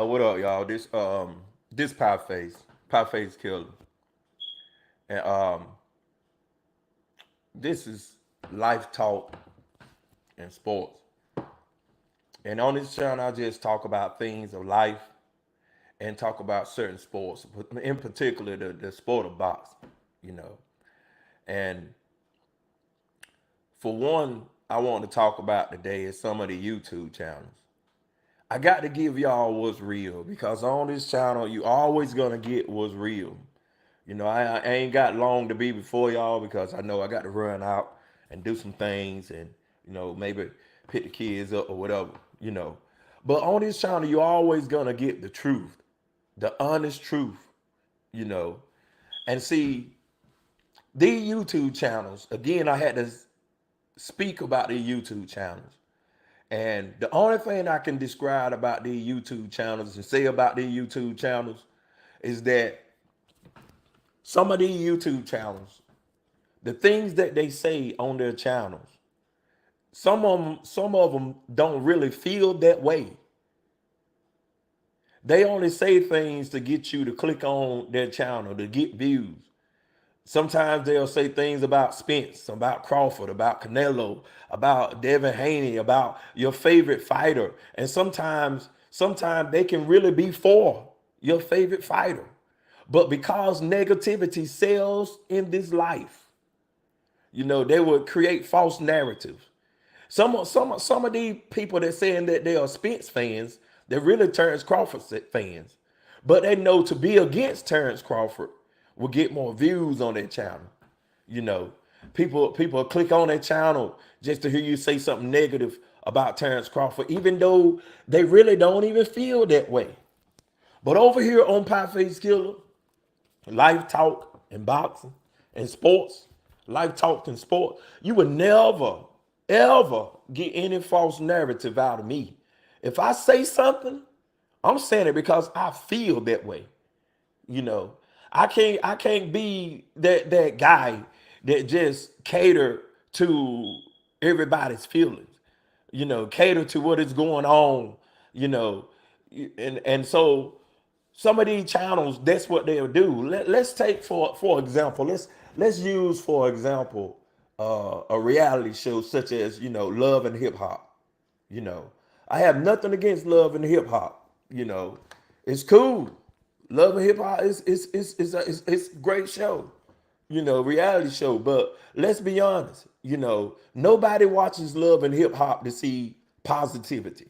What up, y'all? This pie face killer, and this is life talk and sports. And on this channel, I just talk about things of life and talk about certain sports, in particular the sport of boxing. You know, and for one, I want to talk about today is some of the YouTube channels. I got to give y'all what's real because on this channel, you always gonna get what's real. I ain't got long to be before y'all because I know I got to run out and do some things and, maybe pick the kids up or whatever. But on this channel, you always gonna get the truth, the honest truth, you know. And see, these YouTube channels, again, I had to speak about these YouTube channels. And the only thing I can describe about these YouTube channels and say about these YouTube channels is that some of these YouTube channels, the things that they say on their channels, some of them don't really feel that way. They only say things to get you to click on their channel to get views. Sometimes they'll say things about Spence, about Crawford, about Canelo, about Devin Haney, about your favorite fighter. And sometimes they can really be for your favorite fighter. But because negativity sells in this life, they would create false narratives. Some of these people that saying that they are Spence fans, they really Terrence Crawford fans. But they know to be against Terrence Crawford will get more views on their channel. You know, people click on their channel just to hear you say something negative about Terrence Crawford, even though they really don't even feel that way. But over here on Pie Face Killer, life talk and boxing and sports, life talk and sport, you would never, ever get any false narrative out of me. If I say something, I'm saying it because I feel that way. You know, I can't be that guy that just cater to everybody's feelings. Cater to what is going on. You know, and so some of these channels, that's what they'll do. Let's take for example, let's use for example a reality show such as Love and Hip Hop. You know, I have nothing against Love and Hip Hop. It's cool. Love and Hip Hop is a great show. Reality show. But let's be honest. Nobody watches Love and Hip Hop to see positivity.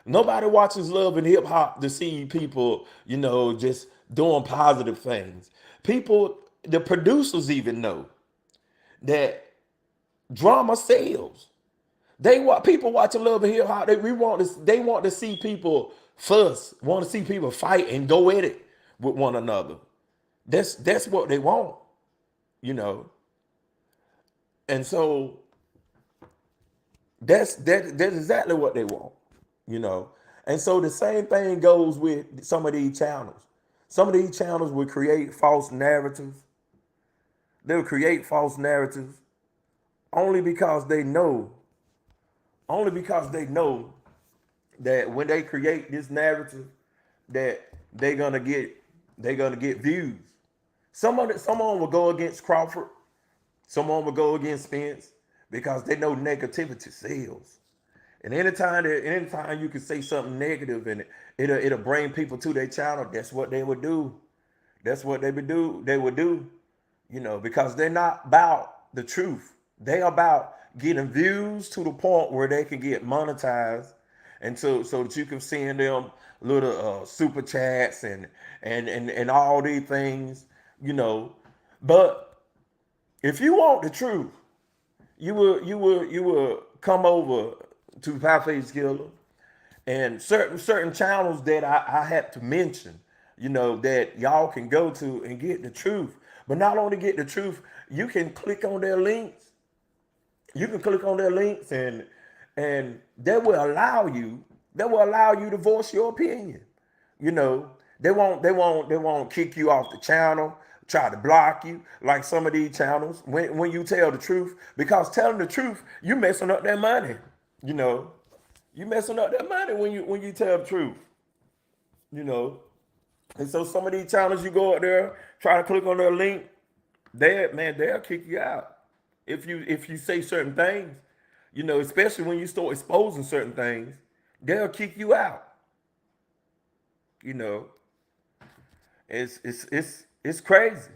Nobody watches Love and Hip Hop to see people, just doing positive things. People, the producers even know that drama sells. They want people watching Love and Hip Hop. They want to see people fuss, want to see people fight and go at it with one another. That's what they want, you know. And so that's exactly what they want, you know. And so the same thing goes with some of these channels. Some of these channels will create false narratives. They'll create false narratives only because they know, only because they know that when they create this narrative, that they're gonna get views. Someone will go against Crawford, someone will go against Spence because they know negativity sells. And anytime you can say something negative and it'll bring people to their channel, that's what they would do. That's what they would do, because they're not about the truth. They about getting views to the point where they can get monetized, and so that you can send them little super chats and all these things. But if you want the truth, you will come over to Pie Face Killer and certain channels that I had to mention, that y'all can go to and get the truth. But not only get the truth, you can click on their links. You can click on their links and they will allow you to voice your opinion. They won't kick you off the channel, try to block you like some of these channels when you tell the truth, because telling the truth, you messing up their money. You messing up their money when you tell the truth. you know. And so some of these channels you go out there, try to click on their link, they'll kick you out if you say certain things, you know, especially when you start exposing certain things, they'll kick you out. You know, it's crazy.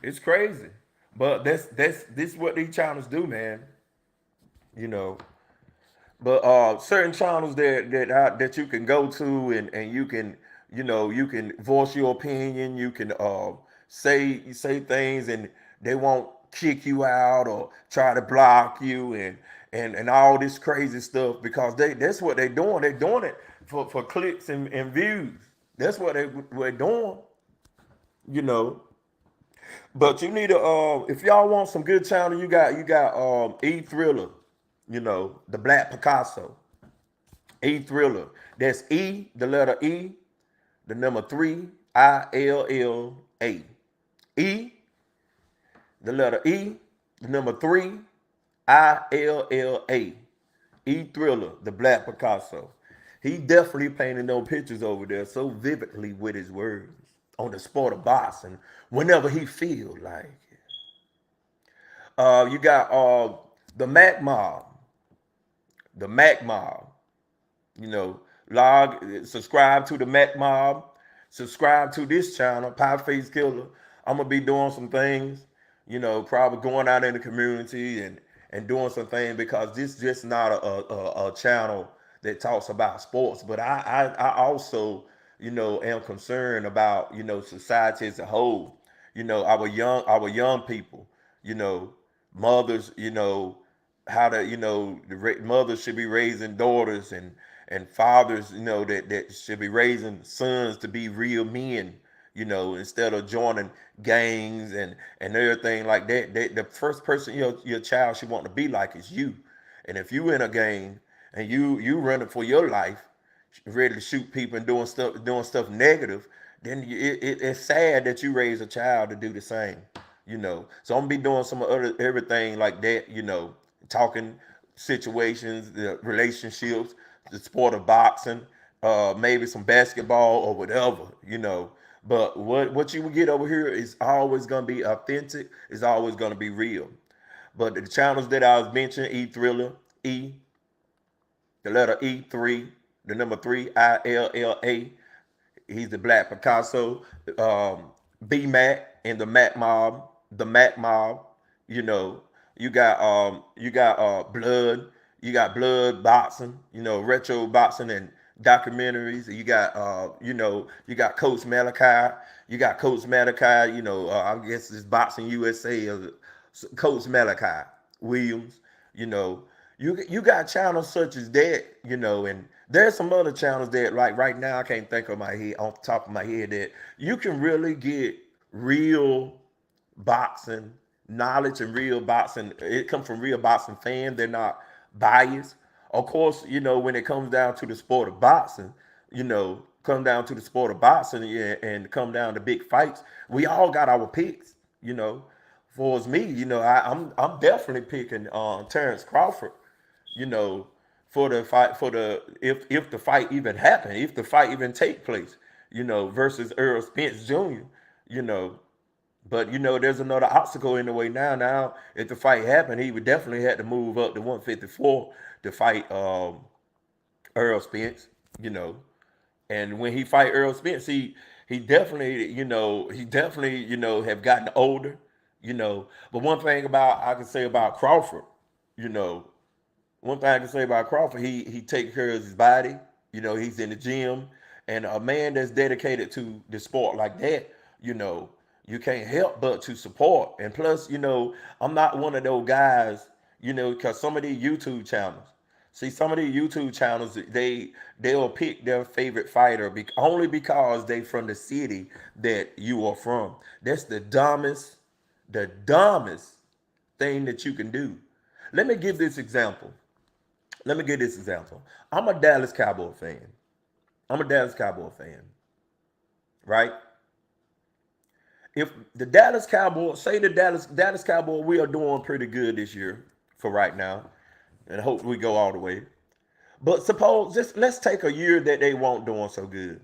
It's crazy. But that's this is what these channels do, man. You know. But certain channels that you can go to and you can, you know, you can voice your opinion, you can say things and they won't kick you out or try to block you and all this crazy stuff because that's what they're doing. They're doing it for clicks and views. That's what they're doing, you know. But you need to if y'all want some good channel, you got E Thriller, you know, the Black Picasso. E Thriller. That's E, the letter E, the number three, ILLA. E, the letter E, the number three, ILLA. E Thriller, the Black Picasso. He definitely painted those pictures over there so vividly with his words on the sport of boxing whenever he feel like it. You got the Mac Mob, the Mac Mob. You know, subscribe to the Mac Mob, subscribe to this channel, Pie Face Killer. I'm gonna be doing some things, you know, probably going out in the community and doing some things because this is just not a channel that talks about sports. But I also, you know, am concerned about, you know, society as a whole. You know, our young people, you know, mothers, you know, how to, you know, mothers should be raising daughters and fathers, you know, that should be raising sons to be real men, you know, instead of joining gangs and everything like that. The first person your child should want to be like is you. And if you in a gang and you running for your life, ready to shoot people and doing stuff negative, then it's sad that you raise a child to do the same, you know. So I'm gonna be doing some other everything like that, you know, talking situations, the relationships, the sport of boxing, maybe some basketball or whatever, you know. But what you will get over here is always gonna be authentic. It's always gonna be real. But the channels that I was mentioning, E Thriller, E, the letter E, three, the number three, ILLA. He's the Black Picasso, B Mac and the Mac Mob. You know, you got blood, you got blood boxing, you know, retro boxing and documentaries. You got Coach Malachi, you know, I guess it's Boxing USA or Coach Malachi Williams, you know. You got channels such as that, you know, and there's some other channels that like right now I can't think of my head off the top of my head that you can really get real boxing knowledge and real boxing. It comes from real boxing fans. They're not biased. Of course, you know, when it comes down to the sport of boxing, you know, come down to the sport of boxing, yeah, and come down to big fights, we all got our picks, you know. For as me, you know, I'm definitely picking Terrence Crawford, you know, for the fight for the if the fight even happen, if the fight even take place, you know, versus Earl Spence Jr., you know. But you know, there's another obstacle in the way now. Now, if the fight happened, he would definitely have to move up to 154 to fight Earl Spence, you know. And when he fight Earl Spence, he definitely, you know, have gotten older, you know. But one thing about I can say about Crawford, you know, one thing I can say about Crawford, he takes care of his body. You know, he's in the gym, and a man that's dedicated to the sport like that, you know, you can't help but to support. And plus, you know, I'm not one of those guys, you know, because some of these YouTube channels, see, some of these YouTube channels, they'll pick their favorite fighter only because they from the city that you are from. That's the dumbest thing that you can do. Let me give this example. Let me give this example. I'm a Dallas Cowboy fan. I'm a Dallas Cowboy fan, right? If the Dallas Cowboys say the Dallas Cowboy, we are doing pretty good this year for right now, and hope we go all the way. But suppose just let's take a year that they weren't doing so good,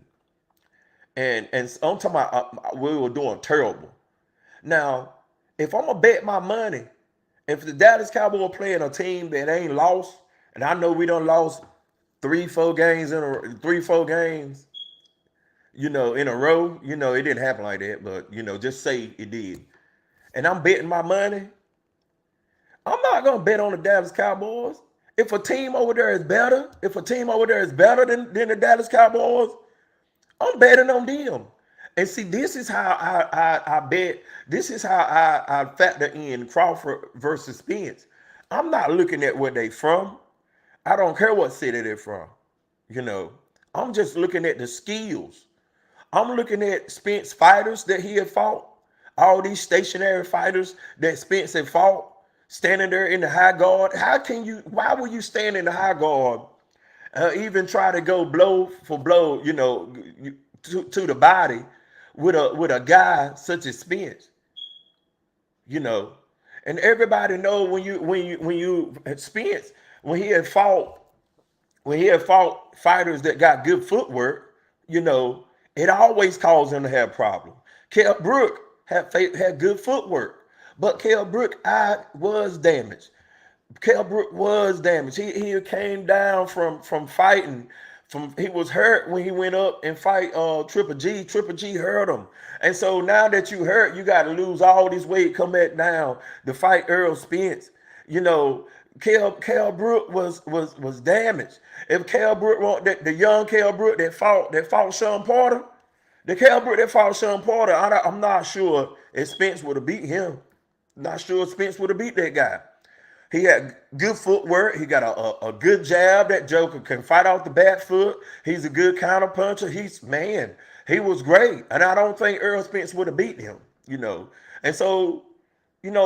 and I'm talking about we were doing terrible. Now, if I'm gonna bet my money, if the Dallas Cowboys playing a team that ain't lost, and I know we done lost 3, 4 games in a 3, 4 games, in a row. It didn't happen like that, but just say it did. And I'm betting my money. I'm not gonna bet on the Dallas Cowboys. If a team over there is better, than the Dallas Cowboys, I'm betting on them. And see, this is how I bet. This is how I factor in Crawford versus Spence. I'm not looking at where they from. I don't care what city they're from. You know, I'm just looking at the skills. I'm looking at Spence fighters that he had fought, all these stationary fighters that Spence had fought, standing there in the high guard. Why would you stand in the high guard, even try to go blow for blow, to the body with a guy such as Spence, you know? And everybody know when you Spence, when he had fought fighters that got good footwork, it always caused him to have problems. Kell Brook had good footwork, but Kell Brook eye was damaged. Kell Brook was damaged. He came down from fighting. He was hurt when he went up and fight Triple G. Triple G hurt him. And so now that you hurt, you got to lose all this weight, come back down to fight Earl Spence. Kell Brook was damaged. If Kell Brook, the young Kell Brook that fought Sean Porter, the Kell Brook that fought Sean Porter, I'm not sure if Spence would have beat him. Not sure if Spence would have beat that guy. He had good footwork. He got a good jab. That joker can fight off the back foot. He's a good counter puncher. He was great. And I don't think Earl Spence would have beat him, And so,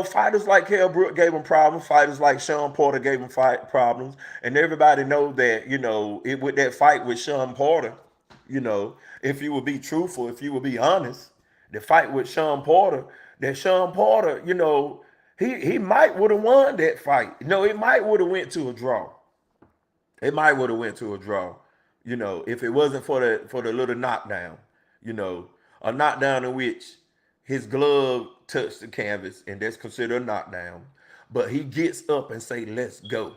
fighters like Kell Brook gave him problems. Fighters like Sean Porter gave him problems. And everybody know that, with that fight with Sean Porter, if you would be truthful, if you would be honest, the fight with Sean Porter, he might would have won that fight. It might would have went to a draw. If it wasn't for the little knockdown, a knockdown in which his glove touched the canvas, and that's considered a knockdown. But he gets up and say, "Let's go."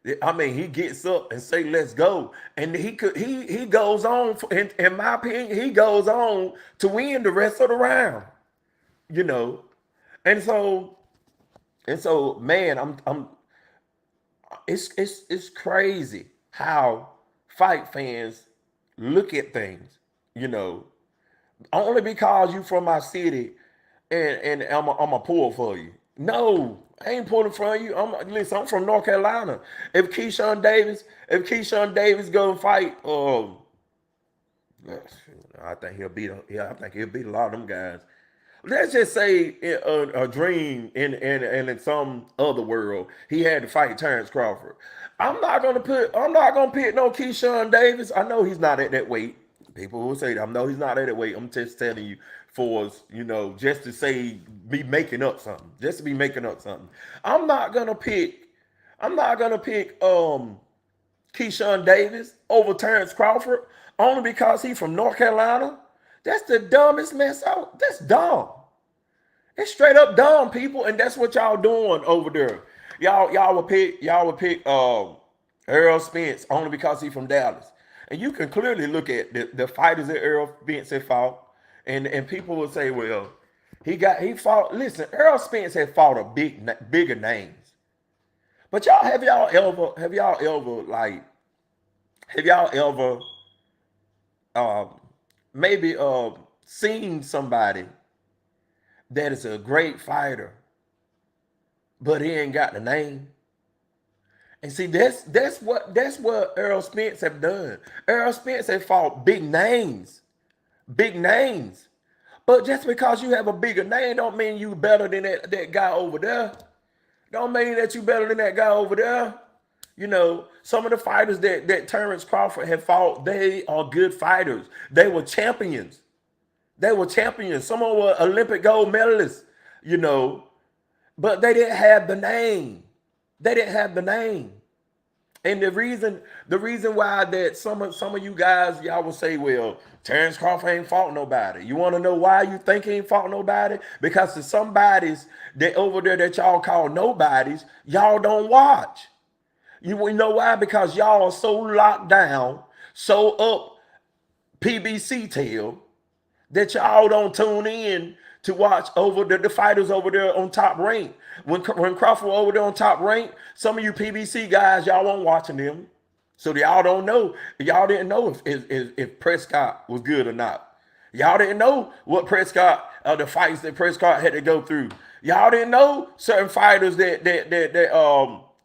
He gets up and say, "Let's go," and he goes on. In my opinion, he goes on to win the rest of the round. And so, man, it's crazy how fight fans look at things, only because you from my city and I'm a pull for you. No, I ain't pulling for you. I'm from North Carolina. If Keyshawn Davis go and fight, I think he'll beat a lot of them guys. Let's just say a dream in some other world, he had to fight Terrence Crawford. I'm not gonna pick no Keyshawn Davis. I know he's not at that weight. People will say, I know he's not at that weight. I'm just telling you just to say be making up something. Just to be making up something. I'm not gonna pick Keyshawn Davis over Terrence Crawford only because he's from North Carolina. That's the dumbest mess out. That's dumb. It's straight up dumb, people, and that's what y'all doing over there. Y'all would pick Earl Spence only because he's from Dallas. And you can clearly look at the fighters that Earl Spence had fought, and people will say, well, he fought. Listen, Earl Spence had fought bigger names. But have y'all ever maybe seen somebody that is a great fighter, but he ain't got the name? And see, that's what Earl Spence have done. Earl Spence have fought big names. But just because you have a bigger name don't mean you better than that guy over there. Don't mean that you better than that guy over there. Some of the fighters that Terrence Crawford had fought, they are good fighters. They were champions. Some of them were Olympic gold medalists, but they didn't have the name. And the reason why that some of you guys, y'all will say, well, Terrence Crawford ain't fought nobody. You want to know why you think he ain't fought nobody? Because the somebodies that over there that y'all call nobodies, y'all don't watch. You know why? Because y'all are so locked down, so up PBC tail, that y'all don't tune in to watch over the fighters over there on Top Rank. When Crawford over there on Top Rank, some of you PBC guys, y'all weren't watching them. So y'all don't know. Y'all didn't know if Prescott was good or not. Y'all didn't know what Prescott, the fights that Prescott had to go through. Y'all didn't know certain fighters that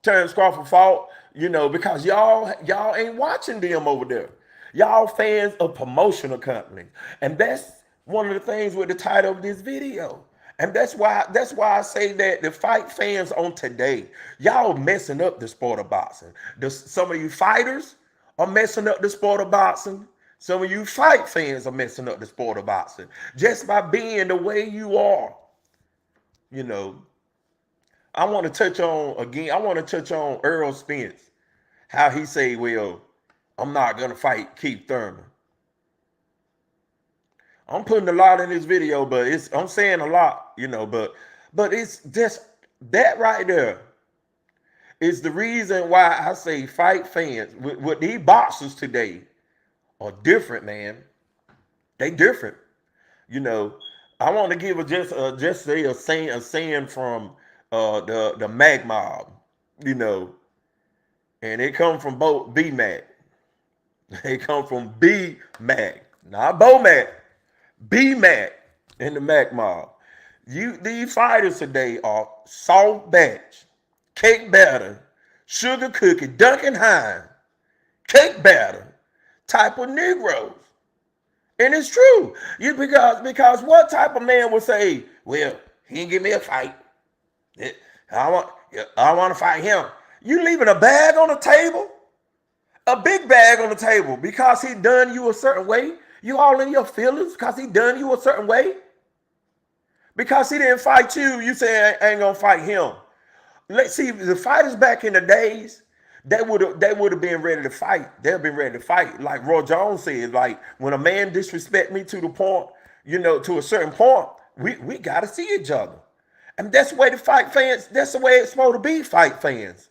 Terrence Crawford fought, because y'all ain't watching them over there. Y'all fans of promotional companies. And that's one of the things with the title of this video. And that's why I say that the fight fans on today, y'all messing up the sport of boxing. Some of you fighters are messing up the sport of boxing. Some of you fight fans are messing up the sport of boxing just by being the way you are. I want to touch on Earl Spence, how he say, well, I'm not going to fight Keith Thurman. I'm putting a lot in this video, but I'm saying a lot, but it's just that right there is the reason why I say fight fans with these boxers today are different, man. They different. I want to give a saying from the Mag Mob, and it come from both B Mac. They come from B Mac, not Bo Mac. B Mac and the Mac Mob. These fighters today are soft batch, cake batter, sugar cookie, Duncan Hines, cake batter type of Negroes. And it's true. Because what type of man would say, well, he didn't give me a fight. I want to fight him. You leaving a bag on the table? A big bag on the table because he done you a certain way? You all in your feelings because he done you a certain way? Because he didn't fight you, you say I ain't gonna fight him. Let's see, the fighters back in the days, they would have been ready to fight. They've been ready to fight. Like Roy Jones said, like when a man disrespect me to the point, to a certain point, we gotta see each other. And that's the way the fight fans, that's the way it's supposed to be, fight fans.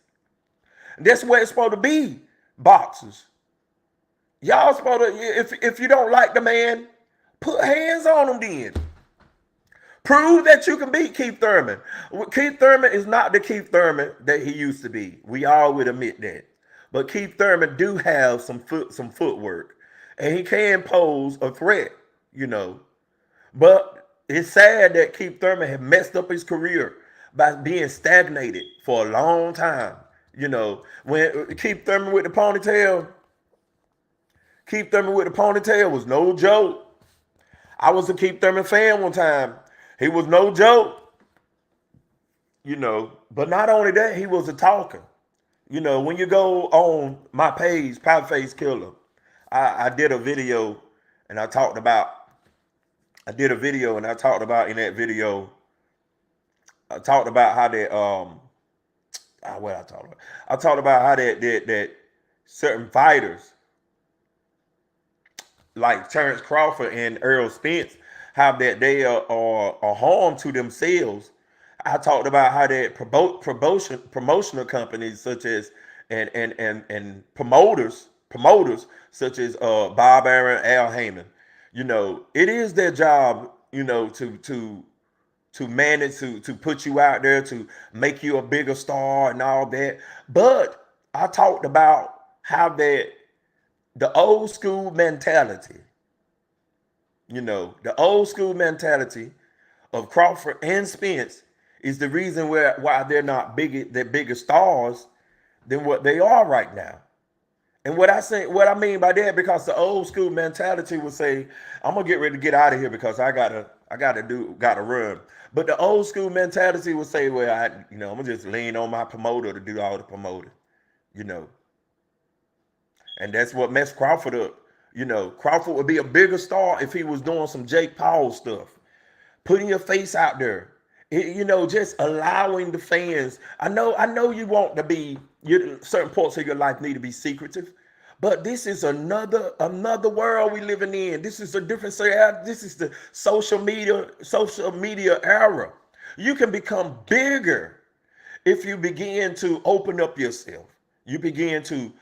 And that's the way it's supposed to be, boxers. Y'all supposed to, if you don't like the man, put hands on him then. Prove that you can beat Keith Thurman. Keith Thurman is not the Keith Thurman that he used to be. We all would admit that. But Keith Thurman do have some footwork. And he can pose a threat, But it's sad that Keith Thurman had messed up his career by being stagnated for a long time. When Keith Thurman with the ponytail, was no joke. I was a Keith Thurman fan one time. He was no joke. But not only that, he was a talker. When you go on my page, Pop Face Killer, I did a video and I talked about in that video, I talked about how that I talked about how that certain fighters like Terrence Crawford and Earl Spence, how that they are harm to themselves. I talked about how that promotional companies such as and promoters such as Bob Arum, Al Heyman, it is their job, to manage to put you out there, to make you a bigger star and all that. But I talked about how that the old school mentality, the old school mentality of Crawford and Spence is the reason why they're not bigger stars than what they are right now. And what I mean by that, because the old school mentality would say, I'm gonna get ready to get out of here because I gotta run. But the old school mentality would say, well, I'm gonna just lean on my promoter to do all the promoting, And that's what messed Crawford up. Crawford would be a bigger star if he was doing some Jake Paul stuff, putting your face out there Just allowing the fans. I know you want to be, certain parts of your life need to be secretive, but this is another world we living in. This is a different this is the social media era. You can become bigger if you begin to open up yourself. You begin to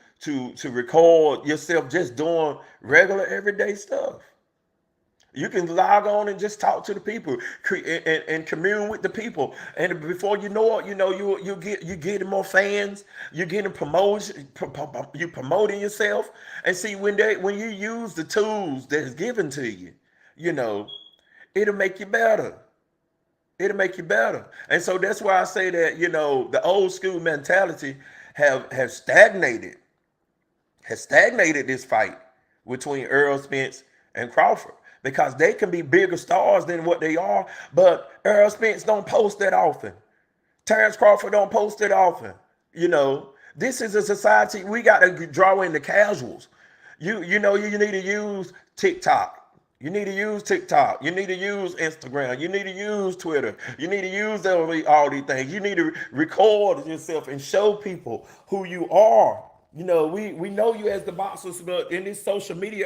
record yourself just doing regular everyday stuff. You can log on and just talk to the people, and commune with the people, and before you know it, you getting more fans, you getting promotion, you promoting yourself, and see when you use the tools that is given to you, you know, it'll make you better. It'll make you better, and so that's why I say that the old school mentality have stagnated this fight between Earl Spence and Crawford, because they can be bigger stars than what they are, but Earl Spence don't post that often. Terrence Crawford don't post it often. This is a society, we got to draw in the casuals. You need to use TikTok. You need to use TikTok. You need to use Instagram. You need to use Twitter. You need to use all these things. You need to record yourself and show people who you are. We know you as the boxers, but in this social media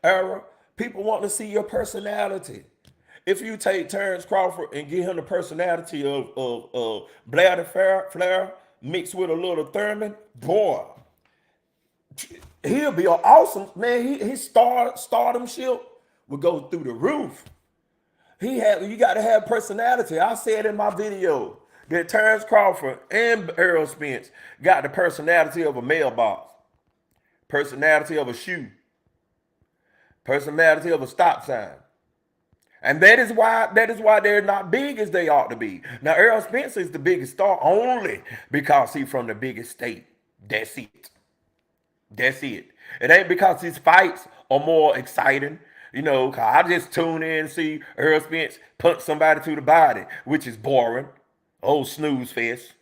era, people want to see your personality. If you take Terrence Crawford and give him the personality of Blair Flair mixed with a little Thurman, boy, he'll be an awesome man. His stardomship will go through the roof. You got to have personality. I said in my video that Terrence Crawford and Errol Spence got the personality of a mailbox, personality of a shoe, personality of a stop sign. And that is why they're not big as they ought to be. Now, Errol Spence is the biggest star only because he's from the biggest state. That's it. That's it. It ain't because his fights are more exciting. Cause I just tune in and see Errol Spence punch somebody to the body, which is boring. Old snooze fest.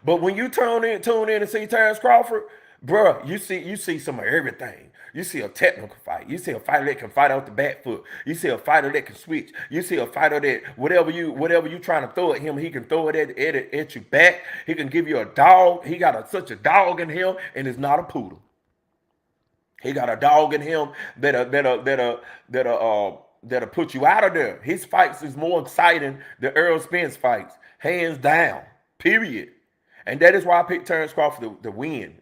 But when you tune in and see Terrence Crawford, bruh, you see some of everything. You see a technical fight. You see a fighter that can fight off the back foot. You see a fighter that can switch. You see a fighter that whatever you trying to throw at him, he can throw it at you back. He can give you a dog. He got such a dog in him, and it's not a poodle. He got a dog in him that'll put you out of there. His fights is more exciting than Earl Spence fights, hands down. Period. And that is why I picked Terrence Crawford to win.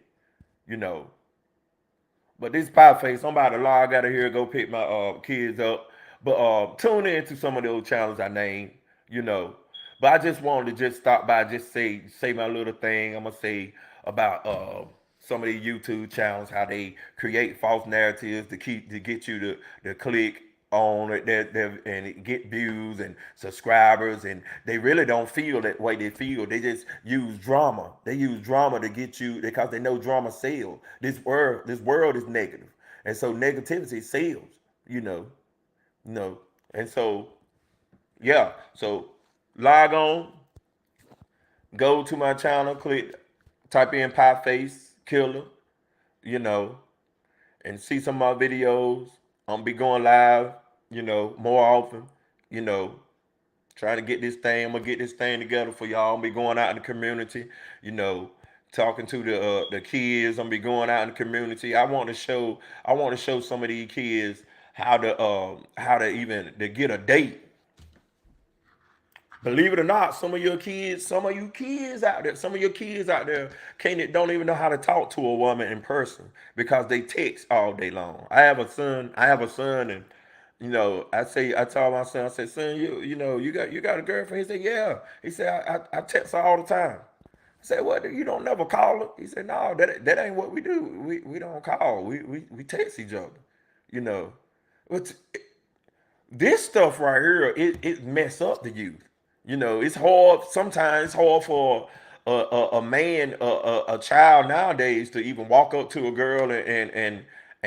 But this pie face, I'm about to log out of here, go pick my kids up. But tune in to some of those channels I named. But I just wanted to just stop by, just say my little thing. I'm gonna say about some of these YouTube channels, how they create false narratives to get you to click on it and get views and subscribers, and they really don't feel that way they feel. They just use drama. They use drama to get you, because they know drama sells. This world is negative, and so negativity sells. And so yeah, so log on, go to my channel, type in Pie Face Killer, and see some of my videos. I'm gonna be going live, more often, you know, trying to get this thing. I'm gonna get this thing together for y'all. I'm gonna be going out in the community, you know, talking to the kids. I'm gonna be going out in the community. I want to show some of these kids how to even to get a date. Believe it or not, some of you kids out there can't don't even know how to talk to a woman in person because they text all day long. I have a son, and I told my son, I said, son, you got a girlfriend? He said, yeah. He said, I text her all the time. I said, what? You don't never call her? He said, no, that ain't what we do. We don't call. We text each other. You know, but this stuff right here, it mess up the youth. It's hard. Sometimes it's hard for a man, a child nowadays to even walk up to a girl and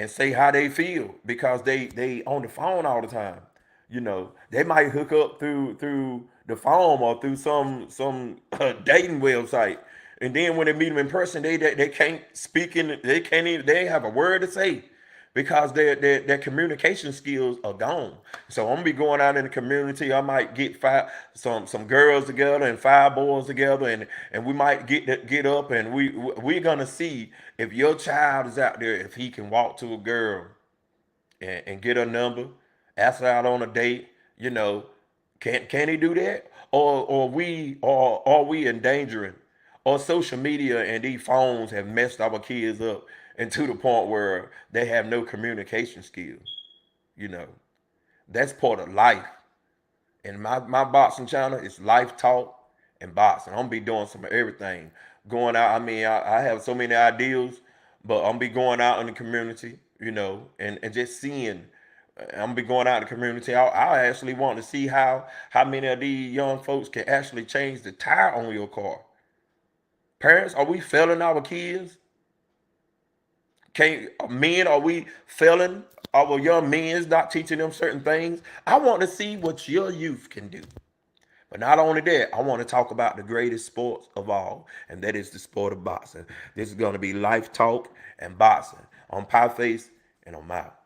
say how they feel because they on the phone all the time. They might hook up through the phone or through some dating website, and then when they meet them in person, they can't speak they can't even, they ain't have a word to say because their communication skills are gone. So I'm gonna be going out in the community. I might get some girls together and 5 boys together, and we might get up, and we're gonna see if your child is out there, if he can walk to a girl and get her number, ask her out on a date. You know, can he do that? Or are we endangering? Or social media and these phones have messed our kids up, and to the point where they have no communication skills. You know, that's part of life. And my boxing channel is life talk and boxing. I'm gonna be doing some of everything. Going out, I mean, I have so many ideas, but I'm gonna be going out in the community, you know, and just seeing. I'm gonna be going out in the community. I actually want to see how many of these young folks can actually change the tire on your car. Parents, are we failing our kids? Can men, are we failing our young men, not teaching them certain things? I want to see what your youth can do. But not only that, I want to talk about the greatest sport of all, and that is the sport of boxing. This is going to be life talk and boxing on Pie Face, and I'm out.